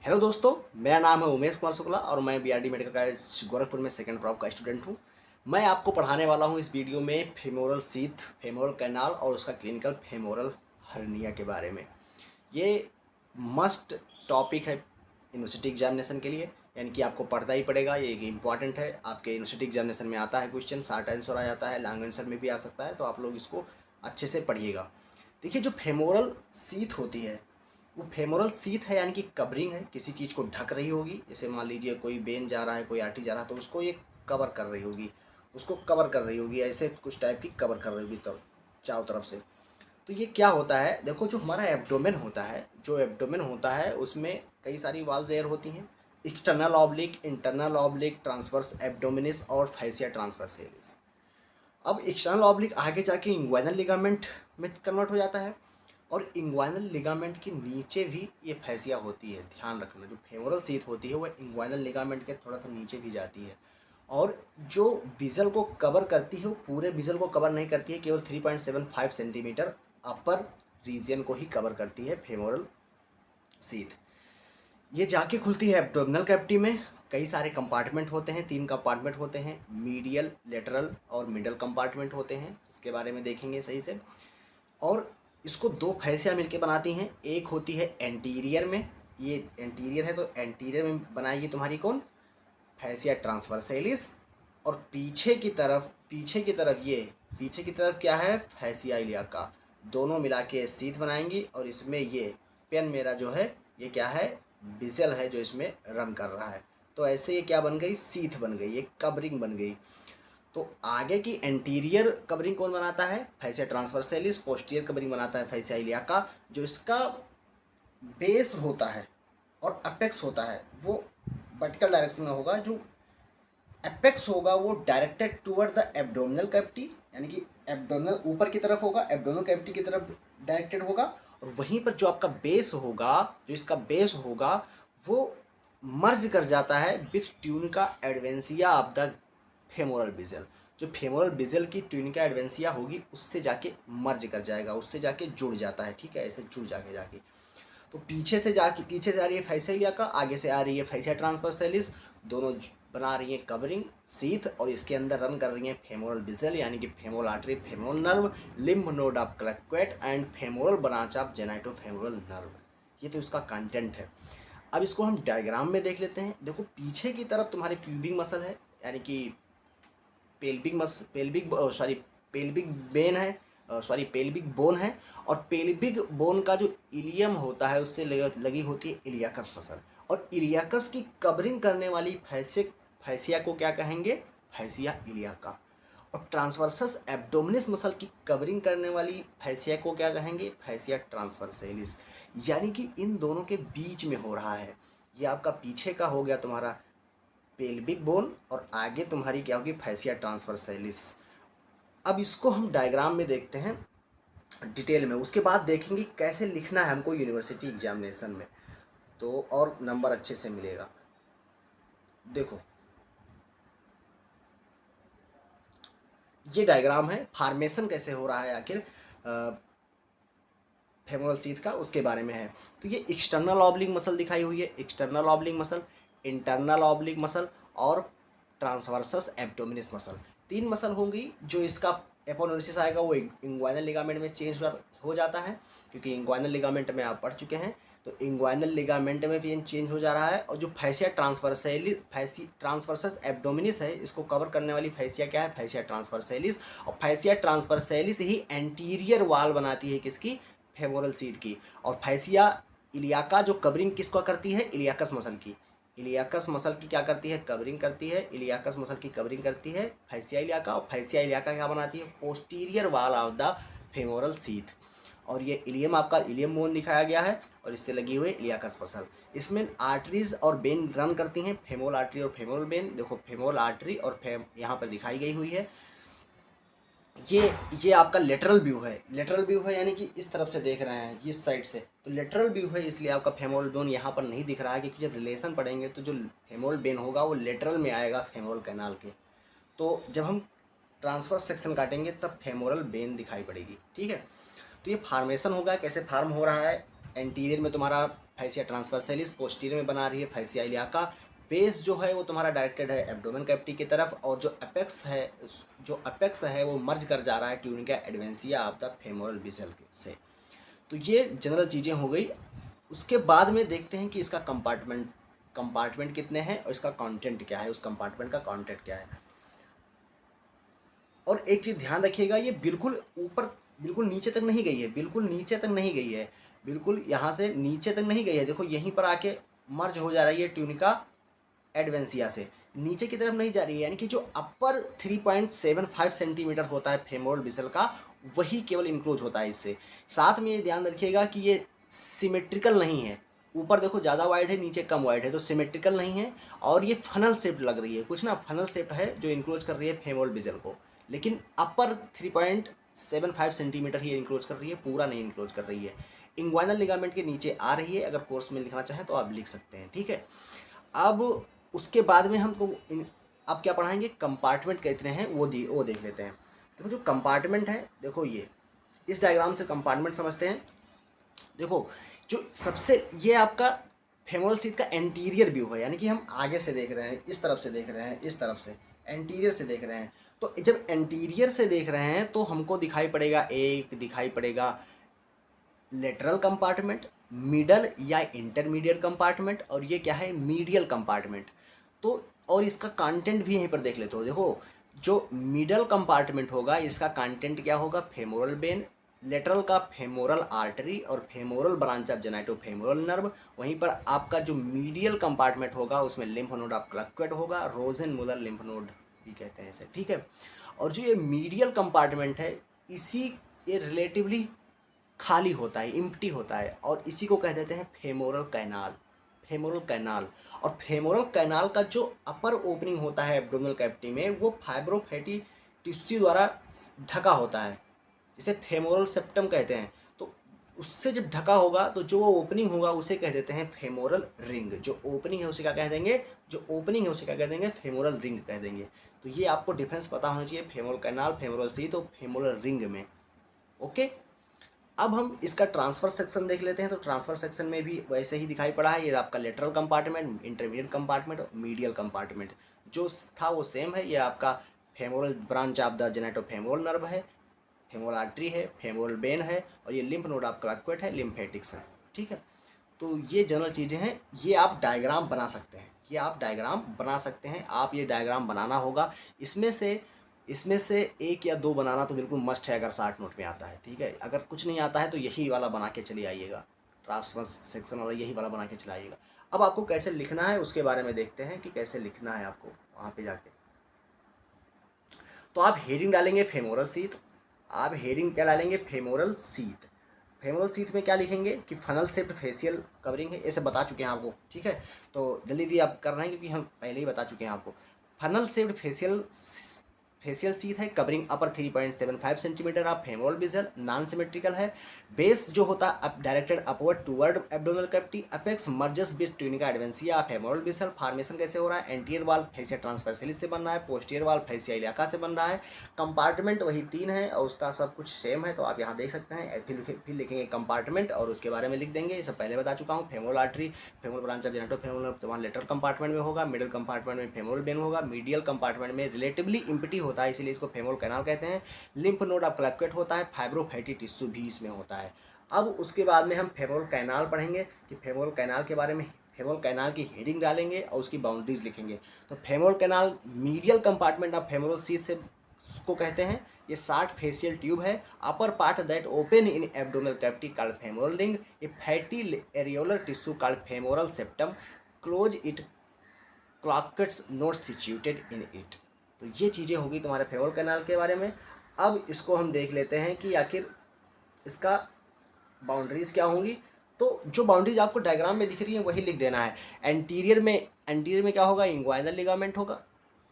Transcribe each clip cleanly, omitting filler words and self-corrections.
Hello दोस्तों, मेरा नाम है उमेश कुमार शुक्ला और मैं बीआरडी मेडिकल कॉलेज गोरखपुर में सेकंड क्रॉप का स्टूडेंट हूँ। मैं आपको पढ़ाने वाला हूँ इस वीडियो में फेमोरल सीथ, फेमोरल कैनाल और उसका क्लिनिकल फेमोरल हर्निया के बारे में। ये मस्ट टॉपिक है यूनिवर्सिटी एग्जामिनेशन के लिए, यानी कि आपको पढ़ना ही पड़ेगा। ये एक इम्पॉर्टेंट है, आपके यूनिवर्सिटी एग्जामिनेशन में आता है क्वेश्चन, शॉर्ट आंसर आ जाता है, लॉन्ग आंसर में भी आ सकता है, तो आप लोग इसको अच्छे से पढ़िएगा। देखिए, जो फेमोरल सीथ होती है वो फेमोरल सीथ है, यानी कि कवरिंग है, किसी चीज़ को ढक रही होगी। जैसे मान लीजिए कोई बेन जा रहा है, कोई आर्टरी जा रहा है, तो उसको ये कवर कर रही होगी, उसको कवर कर रही होगी, ऐसे कुछ टाइप की कवर कर रही होगी तो चारों तरफ से। तो ये क्या होता है, देखो, जो हमारा एब्डोमेन होता है, जो एब्डोमेन होता है उसमें कई सारी वाल्व लेयर होती हैं। External oblique, internal oblique, transverse abdominis और फैसिया ट्रांसवर्सेलिस। अब एक्सटर्नल ऑब्लिक आगे जाके इंग्वाइनल लिगामेंट में कन्वर्ट हो जाता है और इंग्वाइनल लिगामेंट के नीचे भी ये फैसिया होती है। ध्यान रखना, जो फेमोरल सीथ होती है वो इंग्वाइनल लिगामेंट के थोड़ा सा नीचे भी जाती है और जो बिजल को कवर करती है वो पूरे बिजल को कवर नहीं करती है, केवल 3.75 सेंटीमीटर अपर रीजन को ही कवर करती है फेमोरल सीथ। ये जाके खुलती है एब्डोमिनल कैविटी में। कई सारे कंपार्टमेंट होते हैं, 3 कंपार्टमेंट होते हैं, मीडियल, लेटरल और मिडल कंपार्टमेंट होते हैं। इसके बारे में देखेंगे सही से। और इसको 2 फैसिया मिलके बनाती हैं। एक होती है एंटीरियर में, ये एंटीरियर है तो एंटीरियर में बनाएगी तुम्हारी कौन, फैसिया ट्रांसवर्सेलिस। और पीछे की तरफ क्या है, फैसिया इलियाका। दोनों मिला के सीथ बनाएंगी और इसमें ये पेन मेरा जो है ये क्या है, बिजल है जो इसमें रन कर रहा है। तो ऐसे ये क्या बन गई, सीथ बन गई, ये कवरिंग बन गई। तो आगे की एंटीरियर कवरिंग कौन बनाता है, फैसिया ट्रांसवर्सेलिस। पोस्टीरियर कवरिंग बनाता है फैसिया इलियाका। जो इसका बेस होता है और अपेक्स होता है वो वर्टिकल डायरेक्शन में होगा। जो एपेक्स होगा वो directed toward the abdominal cavity, यानी कि एब्डोमिनल ऊपर की तरफ होगा, एब्डोमिनल कैविटी की तरफ डायरेक्टेड होगा। और वहीं पर जो आपका बेस होगा, जो इसका बेस होगा वो मर्ज कर जाता है with tunica adventitia of the femoral vessel. जो फेमोरल बिजल की ट्यूनिका एडवेंसिया होगी उससे जाके मर्ज कर जाएगा, उससे जाके जुड़ जाता है। ठीक है, ऐसे जुड़ जाके तो पीछे से आ रही है फैसिया इलियाका, आगे से आ रही है फैसिया ट्रांसवर्सेलिस। दोनों बना रही हैं कवरिंग सीथ और इसके अंदर रन कर रही हैं फेमोरल बिजल, यानी कि femoral artery, femoral nerve, lymph node of Cloquet and femoral branch of genitofemoral nerve. ये तो इसका कंटेंट है। अब इसको हम डायग्राम में देख लेते हैं। देखो, पीछे की तरफ तुम्हारी प्यूबिक मसल है, यानी कि पेल्विक बेन है, पेल्विक बोन है। और पेल्विक बोन का जो इलियम होता है उससे लगी होती है इलियाकस मसल। और इलियाकस की कवरिंग करने वाली फैसिया को क्या कहेंगे, फैसिया इलियाका। और ट्रांसवर्सस एब्डोमिनिस मसल की कवरिंग करने वाली फैसिया को क्या कहेंगे, फैसिया ट्रांसवर्सेलिस। यानी कि इन दोनों के बीच में हो रहा है। ये आपका पीछे का हो गया तुम्हारा पेल्विक बोन और आगे तुम्हारी क्या होगी, फैसिया ट्रांसवर्सेलिस। अब इसको हम डायग्राम में देखते हैं डिटेल में, उसके बाद देखेंगे कैसे लिखना है हमको यूनिवर्सिटी एग्जामिनेशन में, तो और नंबर अच्छे से मिलेगा। देखो, ये डायग्राम है, फार्मेशन कैसे हो रहा है आखिर फेमोरल सीथ का, उसके बारे में है। तो ये एक्सटर्नल ऑब्लिक मसल दिखाई हुई है, external oblique muscle, internal oblique muscle और ट्रांसवर्सस एब्डोमिनिस मसल। 3 मसल होंगी। जो इसका एपोनेरिसिस आएगा वो इंग्वाइनल लिगामेंट में चेंज हो जाता है, क्योंकि इंग्वाइनल लिगामेंट में आप पढ़ चुके हैं। तो इंग्वाइनल लिगामेंट में भी चेंज हो जा रहा है। और जो फैसिया ट्रांसवर्सस एब्डोमिनिस है, इसको कवर करने वाली फैसिया क्या है, फैसिया ट्रांसवर्सेलिस। और फैसिया ट्रांसवर्सेलिस ही एंटीरियर वाल बनाती है किसकी, फेमोरल सीथ की। और फैसिया इलियाका जो कवरिंग किसको करती है, इलियाकस मसल की। इलियाकस मसल की क्या करती है, कवरिंग करती है। इलियाकस मसल की कवरिंग करती है फैसिया इलियाका। और फैसिया इलियाका क्या बनाती है, posterior wall of the femoral sheath. और ये इलियम, आपका इलियम बोन दिखाया गया है और इससे लगी हुई इलियाकस मसल। इसमें आर्टरीज और बेन रन करती हैं, फेमोरल आर्टरी और फेमोरल बेन। देखो, फेमोरल आर्टरी और यहाँ पर दिखाई गई हुई है। ये आपका लेटरल व्यू है। लेटरल व्यू है यानी कि इस तरफ से देख रहे हैं, इस साइड से, तो लेटरल व्यू है, इसलिए आपका फेमोरल बोन यहाँ पर नहीं दिख रहा है। क्योंकि जब रिलेशन पढ़ेंगे तो जो फेमोरल बेन होगा वो लेटरल में आएगा फेमोरल कैनाल के। तो जब हम ट्रांसवर्स सेक्शन काटेंगे तब फेमोरल बेन दिखाई पड़ेगी। ठीक है, तो ये फार्मेशन होगा, कैसे फार्म हो रहा है। एंटीरियर में तुम्हारा फैसिया ट्रांसवर्सैलिस पोस्टीरियर में बना रही है फैसिया इलियाका। बेस जो है वो तुम्हारा डायरेक्टेड है एब्डोमेन कैविटी की तरफ, और जो अपेक्स है वो मर्ज कर जा रहा है tunica adventitia of the femoral vessel से। तो ये जनरल चीज़ें हो गई। उसके बाद में देखते हैं कि इसका कंपार्टमेंट कितने हैं और इसका कंटेंट क्या है, उस कंपार्टमेंट का कंटेंट क्या है। और एक चीज़ ध्यान रखिएगा, ये बिल्कुल ऊपर बिल्कुल नीचे तक नहीं गई है, बिल्कुल नीचे तक नहीं गई है, बिल्कुल यहाँ से नीचे तक नहीं गई है। देखो यहीं पर आके मर्ज हो जा रही है ट्यूनिका एडवेंसिया से, नीचे की तरफ नहीं जा रही है। यानी कि जो अपर 3.75 सेंटीमीटर होता है फेमोरल विसल का, वही केवल इंक्रोच होता है इससे। साथ में ये ध्यान रखिएगा कि ये सिमेट्रिकल नहीं है, ऊपर देखो ज़्यादा वाइड है नीचे कम वाइड है, तो सिमेट्रिकल नहीं है। और ये फनल शेप्ड लग रही है, कुछ ना फनल शेप्ड है जो इंक्रोच कर रही है फेमोरल विसल को, लेकिन अपर 3.75 सेंटीमीटर ही इंक्रोच कर रही है, पूरा नहीं इंक्रोच कर रही है। इंग्वाइनल लिगामेंट के नीचे आ रही है। अगर कोर्स में लिखना चाहें तो आप लिख सकते हैं, ठीक है। अब उसके बाद में हमको अब क्या पढ़ाएंगे, कंपार्टमेंट कितने हैं वो देख लेते हैं। देखो जो कंपार्टमेंट है, देखो ये इस डायग्राम से कंपार्टमेंट समझते हैं। देखो जो सबसे ये आपका फेमोरल शीथ का एंटीरियर व्यू है, यानी कि हम आगे से देख रहे हैं, इस तरफ से देख रहे हैं, इस तरफ से एंटीरियर से देख रहे हैं। तो जब एंटीरियर से देख रहे हैं तो हमको दिखाई पड़ेगा लेटरल कंपार्टमेंट, मिडल या इंटरमीडिएट कंपार्टमेंट, और ये क्या है मीडियल कंपार्टमेंट। तो और इसका कंटेंट भी यहीं पर देख लेते हो। देखो जो मिडल कंपार्टमेंट होगा इसका कंटेंट क्या होगा, फेमोरल वेन, लेटरल का फेमोरल आर्टरी और femoral branch of genitofemoral nerve. वहीं पर आपका जो मीडियल कंपार्टमेंट होगा उसमें लिम्फ नोड ऑफ क्लक्वेट होगा, रोजेनमुलर लिम्फ नोड भी कहते हैं इसे, ठीक है। और जो ये मीडियल कंपार्टमेंट है ये रिलेटिवली खाली होता है, इम्प्टी होता है, और इसी को कह देते हैं फेमोरल कैनाल। और फेमोरल कैनाल का जो अपर ओपनिंग होता है एब्डोमिनल कैविटी में, वो फाइब्रोफैटी टिश्यू द्वारा ढका होता है, जिसे फेमोरल सेप्टम कहते हैं। तो उससे जब ढका होगा तो जो वो ओपनिंग होगा उसे कह देते हैं फेमोरल रिंग। जो ओपनिंग है उसे क्या कह देंगे, फेमोरल रिंग कह देंगे। तो ये आपको डिफरेंस पता होना चाहिए फेमोरल कैनाल, फेमोरल शीथ और फेमोरल रिंग में, ओके। अब हम इसका ट्रांसफर सेक्शन देख लेते हैं। तो ट्रांसफर सेक्शन में भी वैसे ही दिखाई पड़ा है, ये आपका लेटरल कंपार्टमेंट, इंटरमीडिएट कंपार्टमेंट और मीडियल कंपार्टमेंट जो था वो सेम है। ये आपका femoral branch of the genitofemoral nerve है, फेमोरल आर्टरी है, फेमोरल वेन है, और ये लिम्फ नोड ऑफ क्लक्वेट है, लिम्फेटिक्स है, ठीक है। तो ये जनरल चीज़ें हैं, ये आप डायग्राम बना सकते हैं, आप ये डायग्राम बनाना होगा। इसमें से एक या दो बनाना तो बिल्कुल मस्ट है अगर 60 नोट में आता है, ठीक है। अगर कुछ नहीं आता है तो यही वाला बना के चले आइएगा, ट्रांसफर सेक्शन वाला यही वाला बना के चले आइएगा। अब आपको कैसे लिखना है उसके बारे में देखते हैं कि कैसे लिखना है आपको वहाँ पे जाके। तो आप हेडिंग डालेंगे फेमोरल शीथ, आप हेडिंग क्या डालेंगे, फेमोरल शीथ। फेमोरल शीथ में क्या लिखेंगे कि फनल शेप्ड फेशियल कवरिंग है, ऐसे बता चुके हैं आपको, ठीक है। तो जल्दी आप कर रहे हैं क्योंकि हम पहले ही बता चुके हैं आपको। फनल शेप्ड फेशियल शीथ है, covering upper 3.75 centimetre of femoral vessel, non symmetrical है। बेस जो होता है directed upward toward abdominal cavity, apex merges with tunica adventitia of femoral vessel. Formation कैसे हो रहा है, एंटीरियर वाल फैसिया ट्रांसवर्सैलिस से बन रहा है, पोस्टीरियर वाल फैसिया इलियाका से बन रहा है। कंपार्टमेंट वही 3 है और उसका सब कुछ सेम है, तो आप यहाँ देख सकते हैं। फिर लिखेंगे कंपार्टमेंट और उसके बारे में लिख देंगे, ये सब पहले बता चुका हूँ। Femoral artery, femoral branch of genitofemoral तुम्हारा लेटरल कंपार्टमेंट में होगा, मिडिल कंपार्टमेंट में फेमोरल वेन होगा, मीडियल कंपार्टमेंट में रिलेटिवली इम्प्टी होता है इसलिए इसको फेमोरल कैनाल कहते हैं। लिम्फ नोड ऑफ क्लक्वेट होता है, फाइब्रोफैटी टिश्यू भी इसमें होता है। अब उसके बाद में हम फेमोरल कैनाल पढ़ेंगे कि फेमोरल कैनाल के बारे में, फेमोरल कैनाल की हेडिंग डालेंगे और उसकी बाउंड्रीज लिखेंगे। तो femoral canal medial compartment of femoral sheath से को कहते हैं। ये 60 फेशियल ट्यूब है, upper part that open in abdominal cavity called femoral ring, a fatty areolar tissue called femoral septum, close it Cloquet's node situated in it. तो ये चीज़ें होगी तुम्हारे फेमोरल कैनाल के बारे में। अब इसको हम देख लेते हैं कि आखिर इसका बाउंड्रीज क्या होंगी। तो जो बाउंड्रीज आपको डायग्राम में दिख रही है वही लिख देना है। एंटीरियर में क्या होगा, इंग्वाइनल लिगामेंट होगा।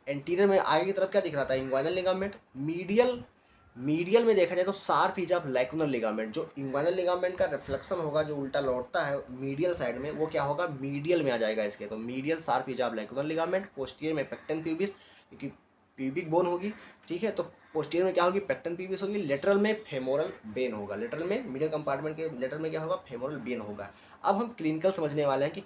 एंटीरियर में आगे की तरफ क्या दिख रहा था, इंग्वाइनल लिगामेंट। मीडियल में देखा जाए तो sharp is of lacunar ligament. जो इंग्वाइनल लिगामेंट का रिफ्लेक्शन होगा, जो उल्टा लौटता है मीडियल साइड में, वो क्या होगा, मीडियल में आ जाएगा इसके। तो medial sharp is of lacunar ligament. Posterior में पेक्टन प्यूबिस, क्योंकि प्यूबिक बोन होगी, ठीक है। तो पोस्टीरियर में क्या होगी, पेक्टन प्यूबिस होगी। लेटरल में फेमोरल बेन होगा, लेटरल में मिडिल कंपार्टमेंट के लेटरल में क्या होगा, फेमोरल बेन होगा। अब हम क्लिनिकल समझने वाले हैं कि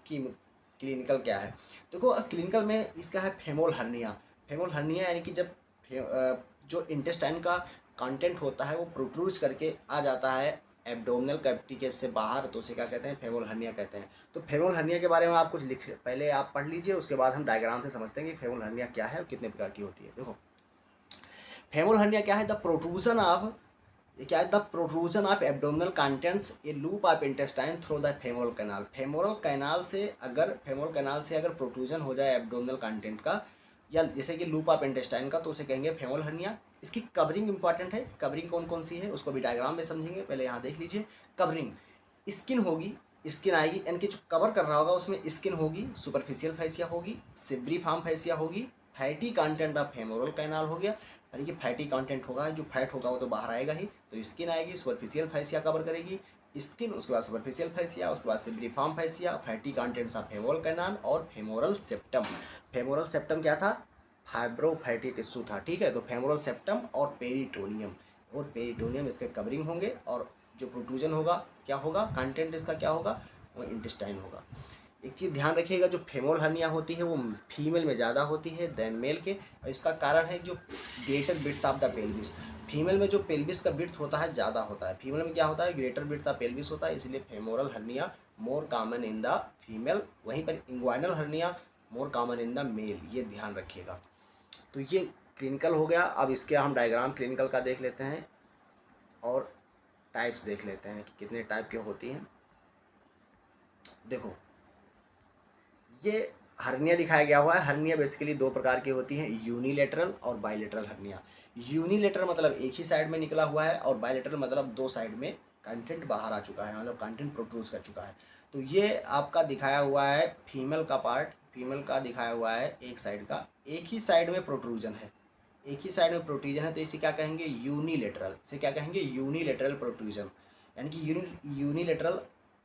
क्लिनिकल क्या है। देखो क्लिनिकल में इसका है फेमोरल हर्निया। फेमोरल हर्निया यानी कि जब जो इंटेस्टाइन का कंटेंट होता है वो प्रोट्रूज करके आ जाता है एब्डोमिनल कैविटी के से बाहर, तो उसे क्या कहते हैं, फेमोरल हर्निया कहते हैं। तो फेमोरल हर्निया के बारे में आप कुछ लिख, पहले आप पढ़ लीजिए, उसके बाद हम डायग्राम से समझते हैं कि फेमोरल हर्निया क्या है और कितने प्रकार की होती है। देखो फेमोरल हर्निया क्या है, द प्रोट्रूजन ऑफ, ये क्या है, the protrusion of abdominal contents A loop of intestine through the femoral canal. Femoral canal से अगर प्रोट्रूजन हो जाए एब्डोमिनल कंटेंट का, या जैसे कि लूप ऑफ इंटेस्टाइन का, तो उसे कहेंगे फेमोरल हर्निया। इसकी कवरिंग इंपॉर्टेंट है, कवरिंग कौन कौन सी है उसको भी डायग्राम में समझेंगे, पहले यहाँ देख लीजिए। कवरिंग स्किन होगी, स्किन आएगी, यानी कि जो कवर कर रहा होगा उसमें स्किन होगी, सुपरफिशियल फैसिया होगी, सिब्रिफॉर्म फैसिया होगी, fatty content of femoral canal हो गया, यानी कि फैटी कंटेंट होगा, जो फैट होगा वो तो बाहर आएगा ही। तो स्किन आएगी, सुपरफिशियल फैसिया कवर करेगी, स्किन, उसके बाद सुपरफिशियल फैसिया, उसके बाद cribriform fascia, fatty contents of femoral canal और फेमोरल सेप्टम। फेमोरल सेप्टम क्या था, फाइब्रोफैटी टिश्यू था, ठीक है। तो फेमोरल सेप्टम और पेरिटोनियम इसके कवरिंग होंगे, और जो प्रोट्रूजन होगा क्या होगा, कंटेंट इसका क्या होगा, वो इंटेस्टाइन होगा। एक चीज़ ध्यान रखिएगा, जो फेमोरल हर्निया होती है वो फीमेल में ज़्यादा होती है देन मेल के, और इसका कारण है जो greater width of the pelvis. Female में जो पेल्विस का विड्थ होता है ज़्यादा होता है, फीमेल में क्या होता है, ग्रेटर विड्थ ऑफ पेल्विस होता है, इसलिए femoral hernia more common in the female. वहीं पर inguinal hernia more common in the male, ये ध्यान रखिएगा। तो ये क्लिनिकल हो गया। अब इसके हम डायग्राम क्लिनिकल का देख लेते हैं और टाइप्स देख लेते हैं कि कितने टाइप की होती हैं। देखो ये हर्निया दिखाया गया हुआ है। हर्निया बेसिकली दो प्रकार की होती हैं, यूनिलेटरल और बाइलेटरल हर्निया। यूनिलेटरल मतलब एक ही साइड में निकला हुआ है, और बाइलेटरल मतलब दो साइड में कंटेंट बाहर आ चुका है, मतलब कंटेंट प्रोट्रूज कर चुका है। तो ये आपका दिखाया हुआ है फीमेल का पार्ट, फीमेल का दिखाया हुआ है एक साइड का, एक ही साइड में प्रोट्रूजन है, एक ही साइड में प्रोट्रूजन है, तो इसे क्या कहेंगे, यूनिलेटरल। इसे क्या कहेंगे, यूनिलेटरल प्रोट्रूजन, यानी कि यूनिलेटरल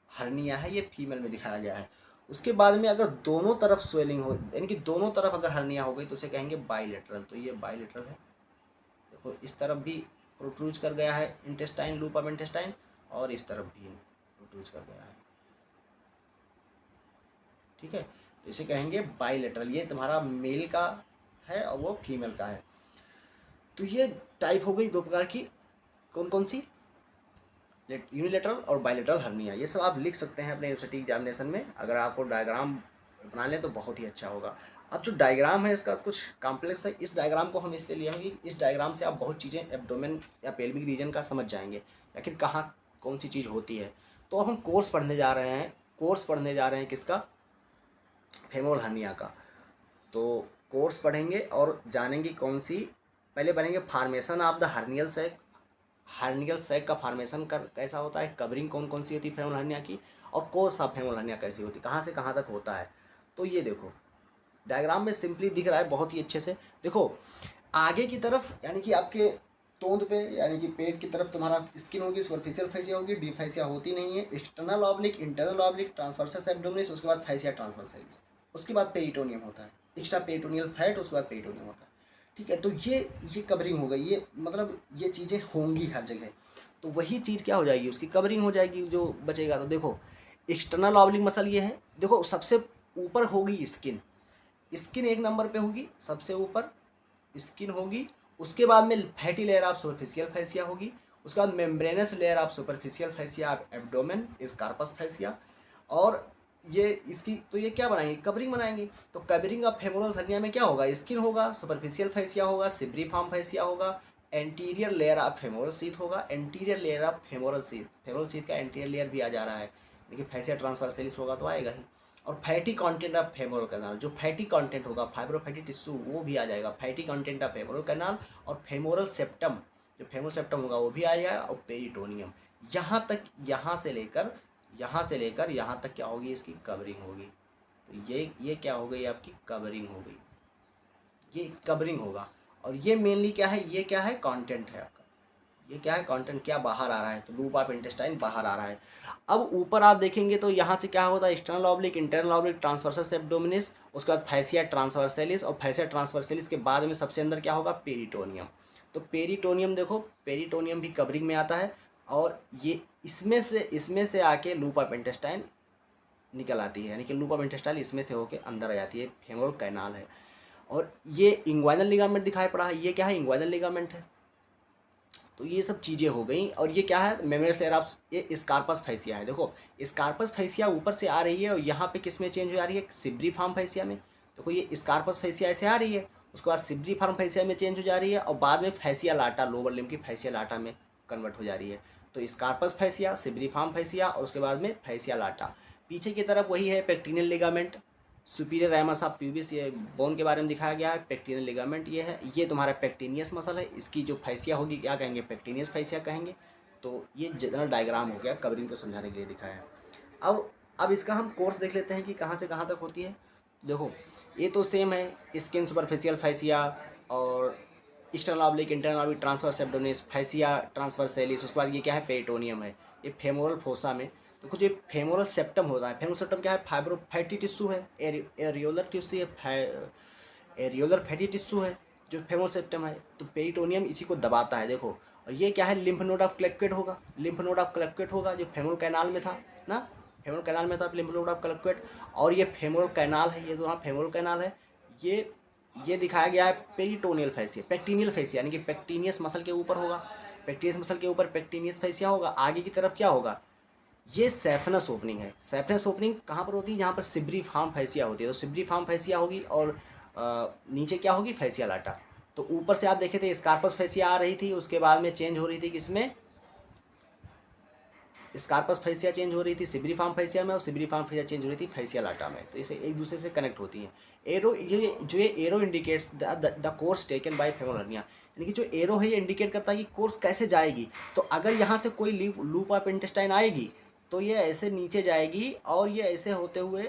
हर्निया है, ये फीमेल में दिखाया गया है। उसके बाद में अगर दोनों तरफ स्वेलिंग हो, यानी कि दोनों तरफ अगर हर्निया हो गई, तो उसे कहेंगे बाइलेटरल। तो ये बाइलेटरल है। देखो इस तरफ भी प्रोट्रूज कर गया है इंटेस्टाइन, लूप ऑफ इंटेस्टाइन, और इस तरफ भी प्रोट्रूज कर गया है, ठीक है। तो इसे कहेंगे बाइलेटरल। ये तुम्हारा मेल का है और वो फीमेल का है। तो ये टाइप हो गई दो प्रकार की, कौन कौन सी, यूनिलेटरल और बाइलेटरल हर्निया। ये सब आप लिख सकते हैं अपने यूनिवर्सिटी एग्जामिनेशन में, अगर आपको डायग्राम बना लें तो बहुत ही अच्छा होगा। अब जो डायग्राम है इसका कुछ कॉम्प्लेक्स है, इस डायग्राम को हम इसलिए लिए हैं कि इस डायग्राम से आप बहुत चीज़ें एब्डोमेन या पेल्विक रीजन का समझ जाएंगे, आखिर कहाँ कौन सी चीज़ होती है। तो अब हम कोर्स पढ़ने जा रहे हैं, किसका, फेमोरल हर्निया का। तो कोर्स पढ़ेंगे और जानेंगे कौन सी, पहले पढ़ेंगे formation of the hernial sac, hernial sac का फार्मेशन कर कैसा होता है, कवरिंग कौन कौन सी होती है फेमोरल हर्निया की, और कोर्स ऑफ फेमोरल हर्निया कैसी होती है, कहाँ से कहाँ तक होता है। तो ये देखो डायग्राम में सिंपली दिख रहा है बहुत ही अच्छे से। देखो आगे की तरफ यानी कि आपके तोंद पे यानी कि पेट की तरफ तुम्हारा स्किन होगी, सुपरफिशियल फैसिया होगी, डीप फैसिया होती नहीं है, external oblique, internal oblique, transversus abdominis, उसके बाद फैसिया ट्रांसवर्सैलिस, उसके बाद पेरिटोनियम होता है, एक्स्ट्रा पेरिटोनियल फैट, उसके बाद पेरिटोनियम होता है, ठीक है। तो ये कवरिंग हो गई, ये मतलब ये चीज़ें होंगी हर जगह। तो वही चीज़ क्या हो जाएगी, उसकी कवरिंग हो जाएगी जो बचेगा। तो देखो एक्सटर्नल ऑब्लिक मसल ये है, देखो सबसे ऊपर होगी स्किन, स्किन एक नंबर पे होगी, सबसे ऊपर स्किन होगी, उसके बाद में fatty layer of superficial fascia होगी, उसके बाद membranous layer of superficial fascia of abdomen is Scarpa's fascia, और ये इसकी तो ये क्या बनाएंगे, कवरिंग बनाएंगे। तो कवरिंग ऑफ फेमोरल हर्निया में क्या होगा, स्किन होगा, सुपरफिशियल फैसिया होगा, सिब्रिफॉर्म फैसिया होगा, anterior layer of femoral sheath होगा, anterior layer of femoral sheath, femoral sheath का एंटीरियर लेयर भी आ जा रहा है, लेकिन फैसिया ट्रांसवर्सैलिस होगा तो आएगा ही, और fatty content of femoral canal, जो फैटी कंटेंट होगा फाइब्रोफैटी टिश्यू वो भी आ जाएगा, fatty content of femoral canal, और फेमोरल सेप्टम, जो फेमोरल सेप्टम होगा वो भी आ जाएगा, और पेरिटोनियम। यहाँ तक, यहाँ से लेकर यहाँ तक क्या होगी, इसकी कवरिंग होगी। तो ये क्या हो गई, आपकी कवरिंग हो गई, ये कवरिंग होगा। और ये मेनली क्या है, ये क्या है, कंटेंट है आपका, ये क्या है, कंटेंट क्या बाहर आ रहा है, तो लूप ऑफ इंटेस्टाइन बाहर आ रहा है। अब ऊपर आप देखेंगे तो यहाँ से क्या होता है, external oblique, internal oblique, transversus abdominis, उसके बाद फैसिया ट्रांसवर्सैलिस, और फैसिया ट्रांसवर्सैलिस के बाद में सबसे अंदर क्या होगा, पेरिटोनियम। तो पेरिटोनियम देखो, पेरिटोनियम भी कवरिंग में आता है, और ये इसमें से आके लूप ऑफ इंटेस्टाइन निकल आती है, यानी कि लूप ऑफ इंटेस्टाइन इसमें से होके अंदर आ जाती है, फेमोरल कैनाल है। और ये इंग्वाइनल लिगामेंट दिखाई पड़ा है, ये क्या है, इंग्वाइनल लिगामेंट है। तो ये सब चीज़ें हो गई। और ये क्या है, मेमोरियस लेयर ऑफ, ये स्कार्पस फैसिया है। देखो स्कार्पस फैसिया ऊपर से आ रही है, और यहाँ पे किस में चेंज हो जा रही है, सिब्रीफॉर्म फैसिया में। देखो ये स्कार्पस फैसिया ऐसे आ रही है, उसके बाद सिब्रीफॉर्म फैसिया में चेंज हो जा रही है, और बाद में फैसिया लाटा, लोअर लिम्ब की फैसिया लाटा में कन्वर्ट हो जा रही है। तो स्कार्पस फैसिया, सिब्रीफॉर्म फैसिया, और उसके बाद में फैसिया लाटा। पीछे की तरफ वही है पेक्टिनियल लिगामेंट, सुपीरियर राइमस ऑफ प्यूबिस, ये बोन के बारे में दिखाया गया है। पेक्टिनियल लिगामेंट ये है, ये तुम्हारा पेक्टिनियस मसल है, इसकी जो फैसिया होगी क्या कहेंगे, पेक्टिनियस फैसिया कहेंगे। तो ये जनरल डायग्राम हो गया, कवरिंग को समझाने के लिए दिखाया है। अब इसका हम कोर्स देख लेते हैं कि कहाँ से कहाँ तक होती है। देखो ये तो सेम है, स्किन सुपरफिशियल फैसिया, और external oblique, internal oblique, transverse abdominis, fascia transversalis. उसके बाद ये क्या है, पेरिटोनियम है। ये फेमोरल फोसा में तो कुछ ये फेमोरल सेप्टम होता है। फेमोरल सेप्टम क्या है, फाइब्रो फैटी टिश्यू है, एरियोलर टिश्यू है, एरियोलर फैटी टिश्यू है जो फेमोरल सेप्टम है। तो पेरिटोनियम इसी को दबाता है। देखो और ये क्या है, लिम्फ नोड ऑफ क्लेक्वेट होगा, लिम्फ नोड ऑफ क्लेक्वेट होगा जो फेमोरल कैनाल में था ना, फेमोरल कैनाल में था लिम्फ नोड ऑफ क्लेक्वेट। और ये फेमोरल कैनाल है, ये दोनों फेमोरल कैनाल है। ये दिखाया गया है पेरिटोनियल फैसिया, पेक्टिनियल फैसिया, यानी कि पेक्टिनियस मसल के ऊपर होगा, पेक्टिनियस मसल के ऊपर पेक्टिनियस फैसिया होगा। आगे की तरफ क्या होगा, ये सैफनस ओपनिंग है। सैफनस ओपनिंग कहाँ पर होती है, जहाँ पर सिब्रीफॉर्म फैसिया होती है। तो सिब्रीफॉर्म फैसिया होगी, और नीचे क्या होगी, फैसिया लाटा। तो ऊपर से आप देखे थे स्कार्पस फैसिया आ रही थी, उसके बाद में चेंज हो रही थी किसमें, स्कार्पस फैसिया चेंज हो रही थी सिब्रीफॉर्म फैसिया में, और सिब्रीफॉर्म फैसिया चेंज हो रही थी फैसिया लाटा में। तो इसे एक दूसरे से कनेक्ट होती हैं। एरो ये arrow indicates the course taken by femoral hernia, यानी कि जो एरो है ये इंडिकेट करता है कि कोर्स कैसे जाएगी। तो अगर यहाँ से कोई लूप ऑफ इंटेस्टाइन आएगी तो ये ऐसे नीचे जाएगी, और ये ऐसे होते हुए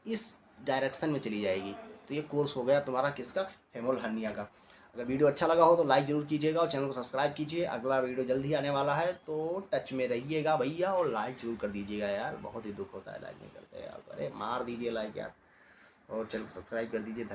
इस डायरेक्शन में चली जाएगी। तो ये कोर्स हो गया तुम्हारा किसका, फेमोरल हर्निया का। अगर वीडियो अच्छा लगा हो तो लाइक ज़रूर कीजिएगा, और चैनल को सब्सक्राइब कीजिए। अगला वीडियो जल्दी आने वाला है, तो टच में रहिएगा भैया, और लाइक ज़रूर कर दीजिएगा यार, बहुत ही दुख होता है लाइक नहीं करते यार। अरे मार दीजिए लाइक यार, और चैनल को सब्सक्राइब कर दीजिए।